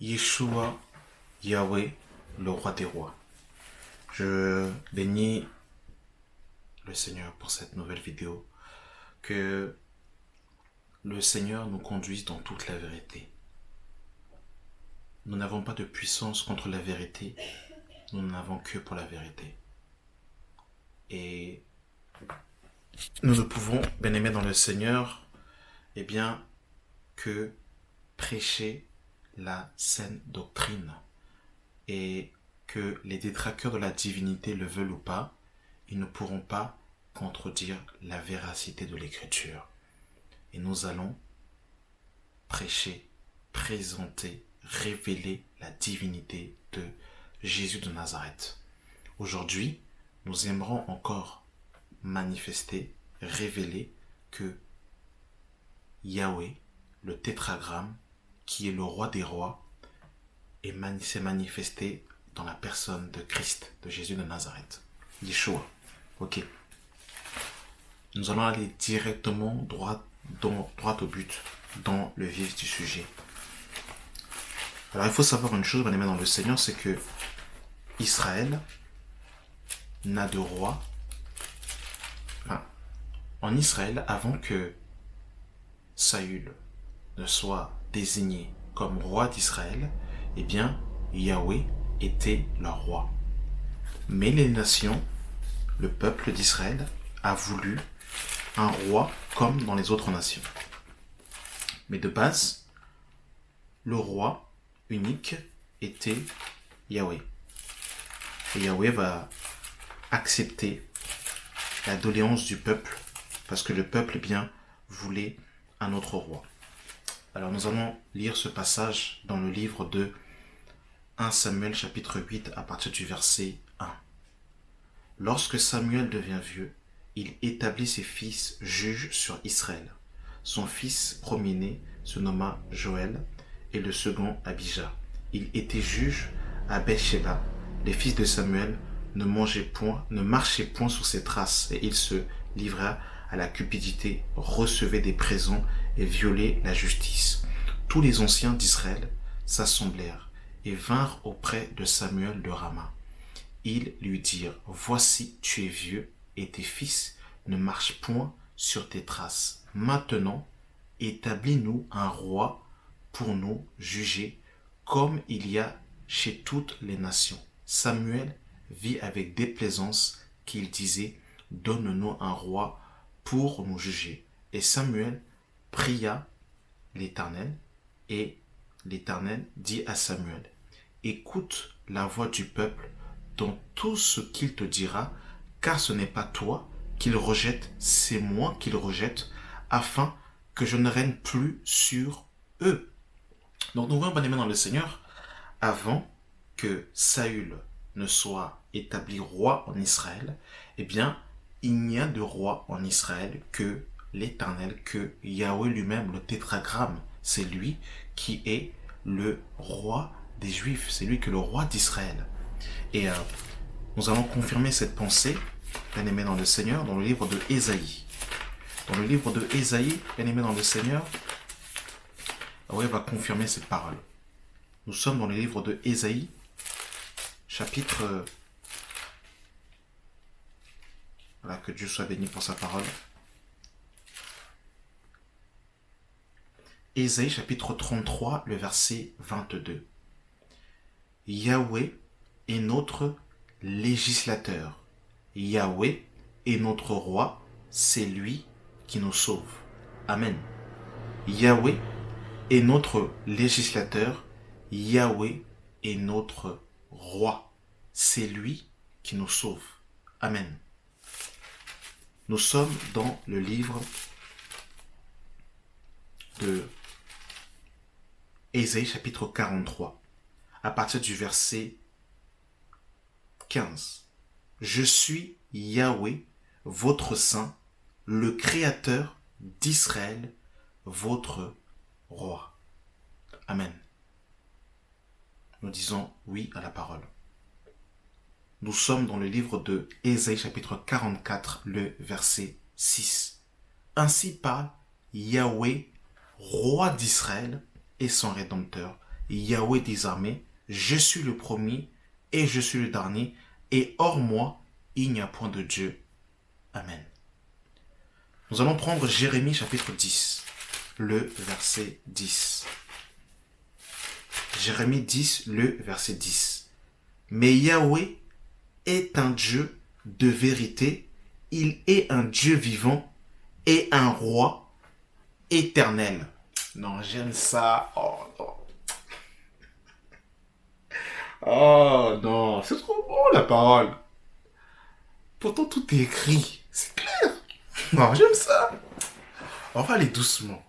Yeshua, Yahweh, le roi des rois. Je bénis le Seigneur pour cette nouvelle vidéo. Que le Seigneur nous conduise dans toute la vérité. Nous n'avons pas de puissance contre la vérité. Nous n'en avons que pour la vérité. Et nous ne pouvons, bien-aimés dans le Seigneur, que prêcher la saine doctrine. Et que les détracteurs de la divinité le veulent ou pas, ils ne pourront pas contredire la véracité de l'écriture. Et nous allons prêcher, présenter, révéler la divinité de Jésus de Nazareth. Aujourd'hui, nous aimerons encore manifester, révéler que Yahweh, le tétragramme, qui est le roi des rois, s'est manifesté dans la personne de Christ, de Jésus de Nazareth. Yeshua. Ok. Nous allons aller directement droit au but, dans le vif du sujet. Alors il faut savoir une chose, bien aimé dans le Seigneur, c'est que Israël n'a de roi. En Israël, avant que Saül ne soit désigné comme roi d'Israël, Yahweh était leur roi. Mais les nations, le peuple d'Israël, a voulu un roi comme dans les autres nations. Mais de base, le roi unique était Yahweh. Et Yahweh va accepter la doléance du peuple parce que le peuple voulait un autre roi. Alors nous allons lire ce passage dans le livre de 1 Samuel chapitre 8 à partir du verset 1. Lorsque Samuel devient vieux, il établit ses fils juges sur Israël. Son fils premier-né se nomma Joël et le second Abijah. Il était juge à Beersheba. Les fils de Samuel ne marchaient point sous ses traces et il se livra à la cupidité, recevait des présents et violait la justice. Tous les anciens d'Israël s'assemblèrent et vinrent auprès de Samuel de Rama. Ils lui dirent, voici, tu es vieux et tes fils ne marchent point sur tes traces. Maintenant, établis-nous un roi pour nous juger, comme il y a chez toutes les nations. Samuel vit avec déplaisance qu'il disait, donne-nous un roi pour nous juger. Et Samuel pria l'Éternel, et l'Éternel dit à Samuel, écoute la voix du peuple dans tout ce qu'il te dira, car ce n'est pas toi qu'il rejette, c'est moi qu'il rejette, afin que je ne règne plus sur eux. Donc nous voyons, bien aimé dans le Seigneur, avant que Saül ne soit établi roi en Israël, il n'y a de roi en Israël que l'Éternel, que Yahweh lui-même, le tétragramme. C'est lui qui est le roi des Juifs, c'est lui qui est le roi d'Israël. Et nous allons confirmer cette pensée, bien aimé dans le Seigneur, dans le livre de Ésaïe. Dans le livre de Ésaïe, bien aimé dans le Seigneur, Yahweh va confirmer cette parole. Nous sommes dans le livre de Ésaïe, chapitre... Voilà, que Dieu soit béni pour sa parole. Ésaïe, chapitre 33, le verset 22. Yahweh est notre législateur. Yahweh est notre roi, c'est lui qui nous sauve. Amen. Yahweh est notre législateur. Yahweh est notre roi, c'est lui qui nous sauve. Amen. Nous sommes dans le livre de Ésaïe chapitre 43, à partir du verset 15. Je suis Yahweh, votre saint, le créateur d'Israël, votre roi. Amen. Nous disons oui à la parole. Nous sommes dans le livre de Ésaïe chapitre 44, le verset 6. Ainsi parle Yahweh, roi d'Israël et son Rédempteur, Yahweh des armées, je suis le premier et je suis le dernier, et hors moi, il n'y a point de Dieu. Amen. Nous allons prendre Jérémie chapitre 10, le verset 10. Jérémie 10, le verset 10. Mais Yahweh est un Dieu de vérité, il est un Dieu vivant et un roi éternel. Non, j'aime ça. Oh non. Oh non, c'est trop bon la parole. Pourtant tout est écrit, c'est clair. Non, j'aime ça. On va aller doucement.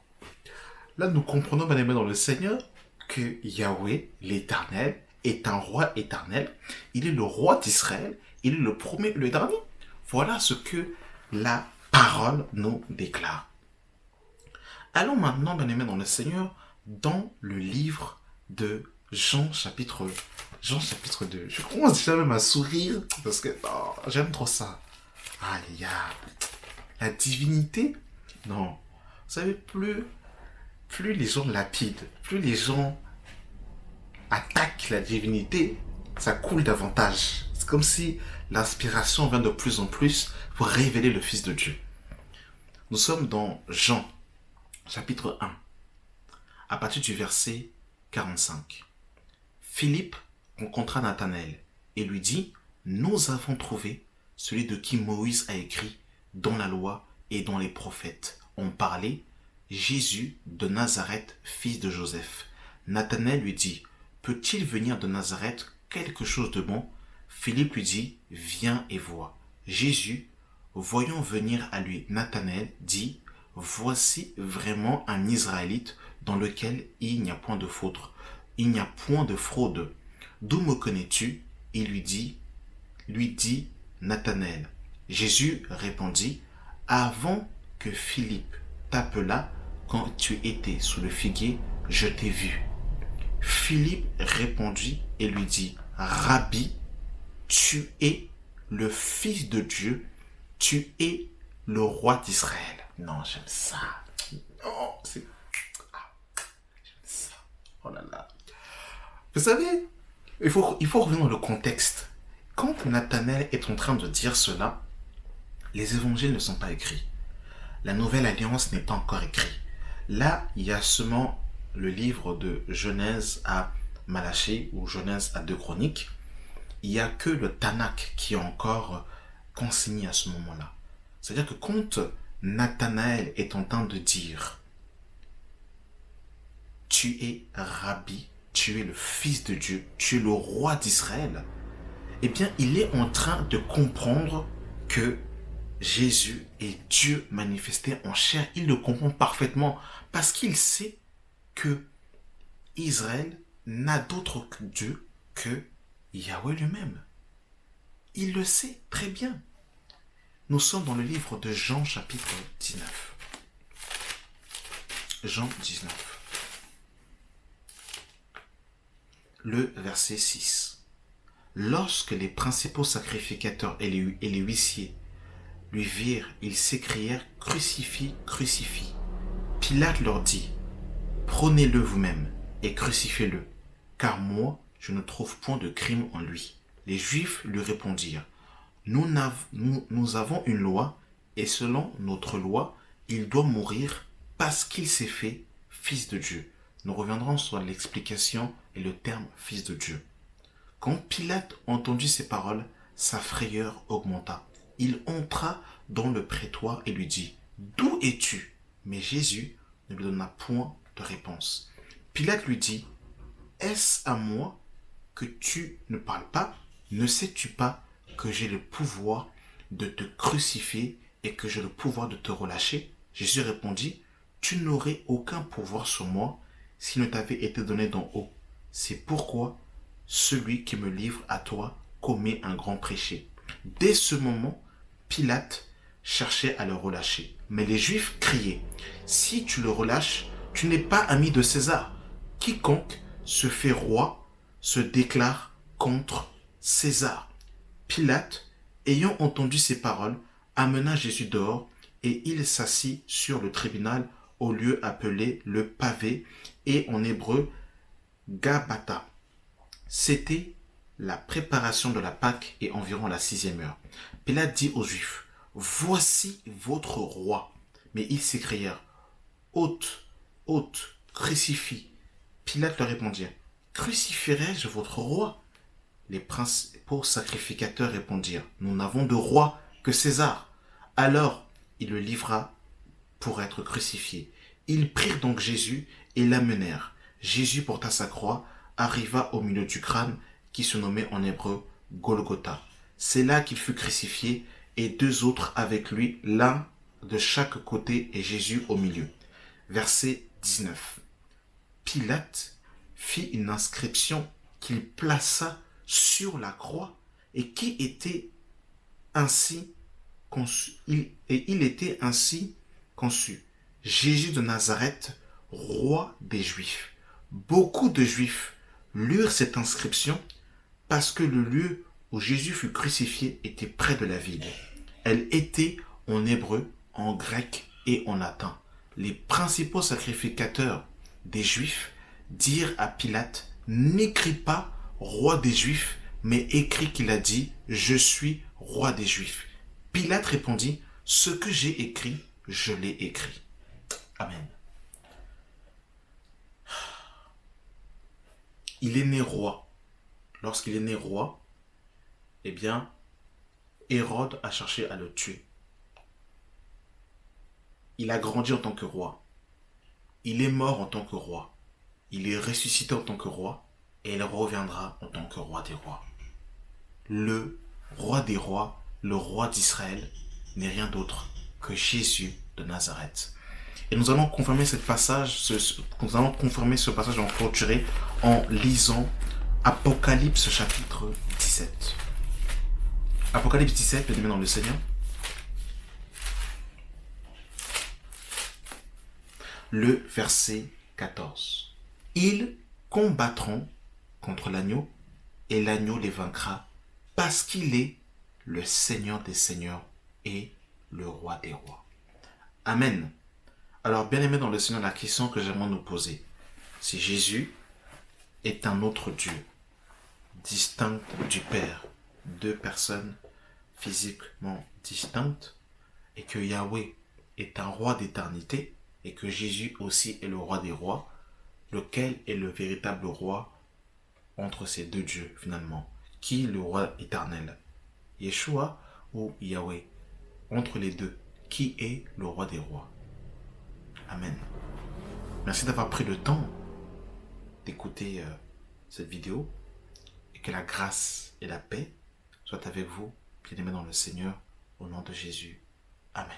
Là, nous comprenons, bien aimé dans le Seigneur, que Yahweh, l'Éternel, est un roi éternel. Il est le roi d'Israël. Il est le premier et le dernier. Voilà ce que la parole nous déclare. Allons maintenant, bien aimé dans le Seigneur, dans le livre de Jean chapitre 2. Je commence déjà même à sourire parce que j'aime trop ça. Aïe, la divinité. Non. Vous savez, plus les gens lapident, plus les gens attaquent la divinité, ça coule davantage. C'est comme si l'inspiration vient de plus en plus pour révéler le Fils de Dieu. Nous sommes dans Jean, chapitre 1, à partir du verset 45. Philippe rencontra Nathanaël et lui dit, « Nous avons trouvé celui de qui Moïse a écrit dans la loi et dans les prophètes. On parlait Jésus de Nazareth, fils de Joseph. » Nathanaël lui dit, « Peut-il venir de Nazareth quelque chose de bon ?» Philippe lui dit, « Viens et vois. » Jésus, voyant venir à lui Nathanaël, dit, « Voici vraiment un Israélite dans lequel il n'y a point de faute. Il n'y a point de fraude. D'où me connais-tu » Il lui dit Nathanaël. Jésus répondit, « Avant que Philippe t'appelât, quand tu étais sous le figuier, je t'ai vu. » Philippe répondit et lui dit, « Rabbi, tu es le Fils de Dieu, tu es le roi d'Israël. » Non, j'aime ça. Non, j'aime ça. Oh là là. Vous savez, il faut revenir dans le contexte. Quand Nathanaël est en train de dire cela, les évangiles ne sont pas écrits. La nouvelle alliance n'est pas encore écrite. Là, il y a seulement le livre de Genèse à Malachie ou Genèse à 2 Chroniques. Il n'y a que le Tanakh qui est encore consigné à ce moment-là. C'est-à-dire que quand Nathanaël est en train de dire « Tu es Rabbi, tu es le Fils de Dieu, tu es le roi d'Israël », eh bien, il est en train de comprendre que Jésus est Dieu manifesté en chair. Il le comprend parfaitement parce qu'il sait que Israël n'a d'autre Dieu que Yahweh lui-même. Il le sait très bien. Nous sommes dans le livre de Jean chapitre 19. Jean 19. Le verset 6. Lorsque les principaux sacrificateurs et les huissiers lui virent, ils s'écrièrent, « Crucifie, crucifie !» Pilate leur dit, « Prenez-le vous-même et crucifiez-le, car moi, je ne trouve point de crime en lui. » Les Juifs lui répondirent, « Nous avons une loi, et selon notre loi, il doit mourir parce qu'il s'est fait Fils de Dieu. » Nous reviendrons sur l'explication et le terme Fils de Dieu. Quand Pilate entendit ces paroles, sa frayeur augmenta. Il entra dans le prétoire et lui dit, « D'où es-tu » Mais Jésus ne lui donna point de réponse. Pilate lui dit, « Est-ce à moi que tu ne parles pas? Ne sais-tu pas que j'ai le pouvoir de te crucifier et que j'ai le pouvoir de te relâcher ?» Jésus répondit, « Tu n'aurais aucun pouvoir sur moi s'il ne t'avait été donné d'en haut. C'est pourquoi celui qui me livre à toi commet un grand péché. » Dès ce moment, Pilate cherchait à le relâcher. Mais les Juifs criaient, « Si tu le relâches, tu n'es pas ami de César. Quiconque se fait roi se déclare contre César. » Pilate, ayant entendu ces paroles, amena Jésus dehors et il s'assit sur le tribunal au lieu appelé le pavé et en hébreu Gabata. C'était la préparation de la Pâque et environ la 6e heure. Pilate dit aux Juifs, « Voici votre roi. » Mais ils s'écrièrent, « Ôte, ôte, crucifie. » Pilate leur répondit, « Crucifierai-je votre roi ?» Les principaux sacrificateurs répondirent, « Nous n'avons de roi que César. » Alors il le livra pour être crucifié. Ils prirent donc Jésus et l'amenèrent. Jésus porta sa croix, arriva au milieu du crâne qui se nommait en hébreu Golgotha. C'est là qu'il fut crucifié et 2 autres avec lui, l'un de chaque côté et Jésus au milieu. Verset 19. Pilate fit une inscription qu'il plaça sur la croix et qui était ainsi conçu. Il était ainsi conçu. Jésus de Nazareth, roi des Juifs. Beaucoup de Juifs lurent cette inscription parce que le lieu où Jésus fut crucifié était près de la ville. Elle était en hébreu, en grec et en latin. Les principaux sacrificateurs des Juifs dirent à Pilate, « N'écris pas roi des Juifs, mais écris qu'il a dit, je suis roi des Juifs. » Pilate répondit, « Ce que j'ai écrit, je l'ai écrit. » Amen. Il est né roi. Lorsqu'il est né roi, eh bien, Hérode a cherché à le tuer. Il a grandi en tant que roi. Il est mort en tant que roi. Il est ressuscité en tant que roi. Et il reviendra en tant que roi des rois. Le roi des rois, le roi d'Israël, n'est rien d'autre que Jésus de Nazareth. Et nous allons confirmer ce passage en clôturer en lisant Apocalypse chapitre 17. Apocalypse 17, bien-aimés dans le Seigneur. Le verset 14. Ils combattront contre l'agneau et l'agneau les vaincra parce qu'il est le Seigneur des seigneurs et le roi des rois. Amen. Alors, bien-aimés dans le Seigneur, la question que j'aimerais nous poser, si Jésus est un autre Dieu, distinct du Père, 2 personnes physiquement distinctes, et que Yahweh est un roi d'éternité, et que Jésus aussi est le roi des rois, lequel est le véritable roi entre ces 2 dieux finalement? Qui est le roi éternel? Yeshua ou Yahweh? Entre les 2, qui est le roi des rois? Amen. Merci d'avoir pris le temps d'écouter cette vidéo et que la grâce et la paix soient avec vous, bien-aimés dans le Seigneur, au nom de Jésus. Amen.